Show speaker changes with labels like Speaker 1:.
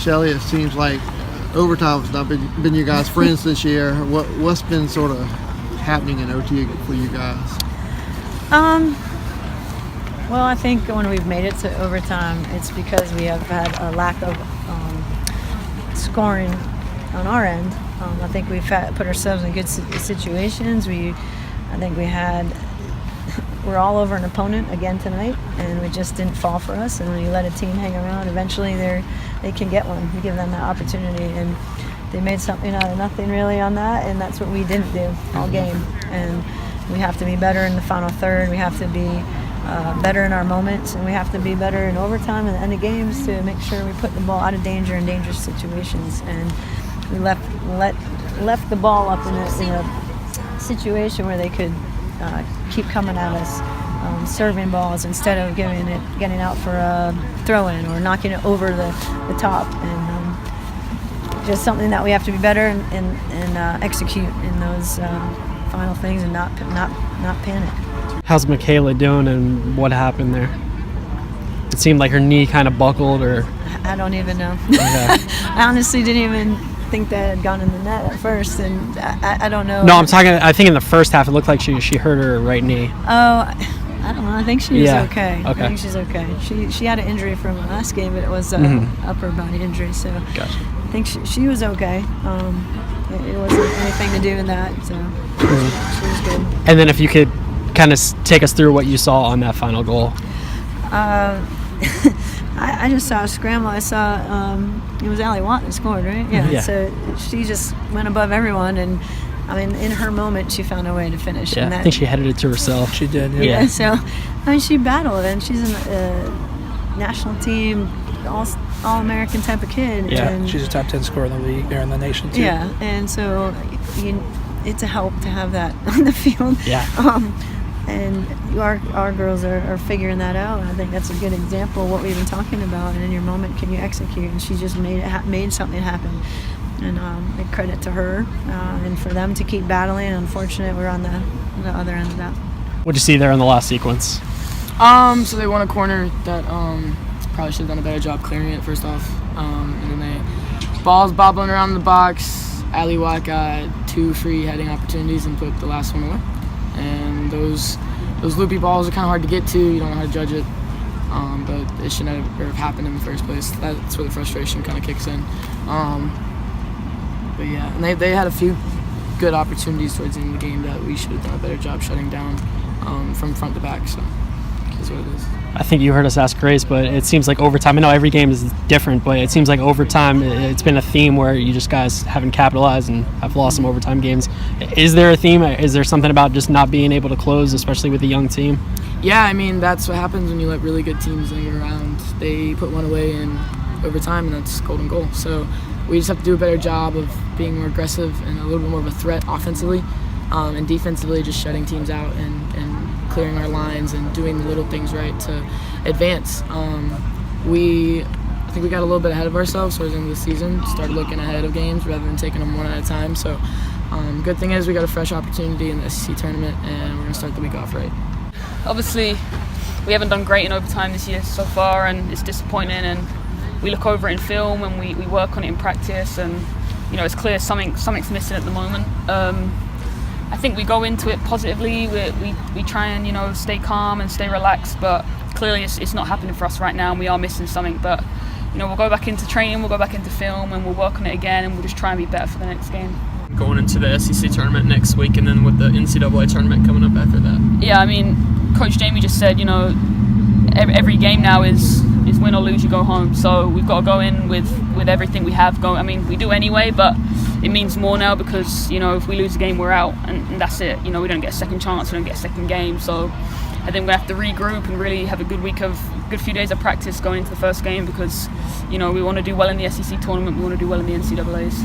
Speaker 1: Shelly, it seems like overtime has not been you guys' friends this year. What's been sort of happening in OT for you guys?
Speaker 2: Well, I think when we've made it to overtime, it's because we have had a lack of scoring on our end. I think we've put ourselves in good situations. I think we're all over an opponent again tonight, and we just didn't fall for us. And when you let a team hang around, eventually they can get one. You give them that opportunity, and they made something out of nothing really on that, and that's what we didn't do all game. And we have to be better in the final third. We have to be better in our moments, and we have to be better in overtime and the end of games to make sure we put the ball out of danger in dangerous situations. And we left the ball up in a situation where they could keep coming at us, serving balls instead of getting out for a throw-in or knocking it over the top. And just something that we have to be better and execute in those final things and not panic.
Speaker 3: How's Michaela doing, and what happened there? It seemed like her knee kind of buckled, or
Speaker 2: I don't even know.
Speaker 3: Okay.
Speaker 2: I honestly didn't even think that had gone in the net at first, and I don't know.
Speaker 3: No, I'm talking. I think in the first half it looked like she hurt her right knee.
Speaker 2: Oh, I don't know. I think she was okay.
Speaker 3: Okay.
Speaker 2: I think she's okay. She had an injury from the last game, but it was upper body injury. So
Speaker 3: Gotcha.
Speaker 2: I think she was okay. It wasn't anything to do with that. So she was good.
Speaker 3: And then if you could kind of take us through what you saw on that final goal.
Speaker 2: I just saw a scramble. I saw it was Allie Watt that scored, right? Yeah. So she just went above everyone, and I mean, in her moment, she found a way to finish.
Speaker 3: Yeah,
Speaker 2: and
Speaker 3: I think she headed it to herself.
Speaker 4: She did.
Speaker 2: Yeah. So I mean, she battled, and she's a national team, all-American type of kid.
Speaker 3: Yeah.
Speaker 2: And
Speaker 4: She's a top 10 scorer in the league, or in the nation too.
Speaker 2: yeah, and so it's a help to have that on the field.
Speaker 3: Yeah.
Speaker 2: And our girls are figuring that out. I think that's a good example of what we've been talking about. And in your moment, can you execute? And she just made something happen. And a credit to her, and for them to keep battling. Unfortunately, we're on the other end of that.
Speaker 3: What'd you see there in the last sequence?
Speaker 5: So they won a corner that probably should have done a better job clearing it first off. And then balls bobbling around the box. Allie Watt got 2 free heading opportunities and put the last one away. And those loopy balls are kind of hard to get to. You don't know how to judge it, but it should never have happened in the first place. That's where the frustration kind of kicks in. But yeah, and they had a few good opportunities towards the end of the game that we should have done a better job shutting down from front to back. So that's what it is.
Speaker 3: I think you heard us ask Grace, but it seems like overtime. I know every game is different, but it seems like overtime, it's been a theme where you just guys haven't capitalized and have lost some overtime games. Is there a theme? Is there something about just not being able to close, especially with a young team?
Speaker 5: Yeah, I mean, that's what happens when you let really good teams linger around. They put one away in overtime, and that's golden goal. So we just have to do a better job of being more aggressive and a little bit more of a threat offensively, and defensively just shutting teams out and clearing our lines and doing the little things right to advance. I think we got a little bit ahead of ourselves towards the end of the season, started looking ahead of games rather than taking them one at a time. So good thing is we got a fresh opportunity in the SEC tournament, and we're going to start the week off right.
Speaker 6: Obviously, we haven't done great in overtime this year so far, and it's disappointing. And we look over it in film and we work on it in practice, and it's clear something's missing at the moment. I think we go into it positively. We try and stay calm and stay relaxed, but clearly it's not happening for us right now, and we are missing something. But we'll go back into training, we'll go back into film, and we'll work on it again, and we'll just try and be better for the next game.
Speaker 3: Going into the SEC tournament next week, and then with the NCAA tournament coming up after that.
Speaker 6: Yeah, I mean, Coach Jamie just said, every game now is win or lose, you go home. So we've got to go in with everything we have going. I mean, we do anyway, but it means more now because, if we lose a game, we're out, and that's it. We don't get a second chance, we don't get a second game. So I think we're going to have to regroup and really have a good few days of practice going into the first game because, we want to do well in the SEC tournament, we want to do well in the NCAAs.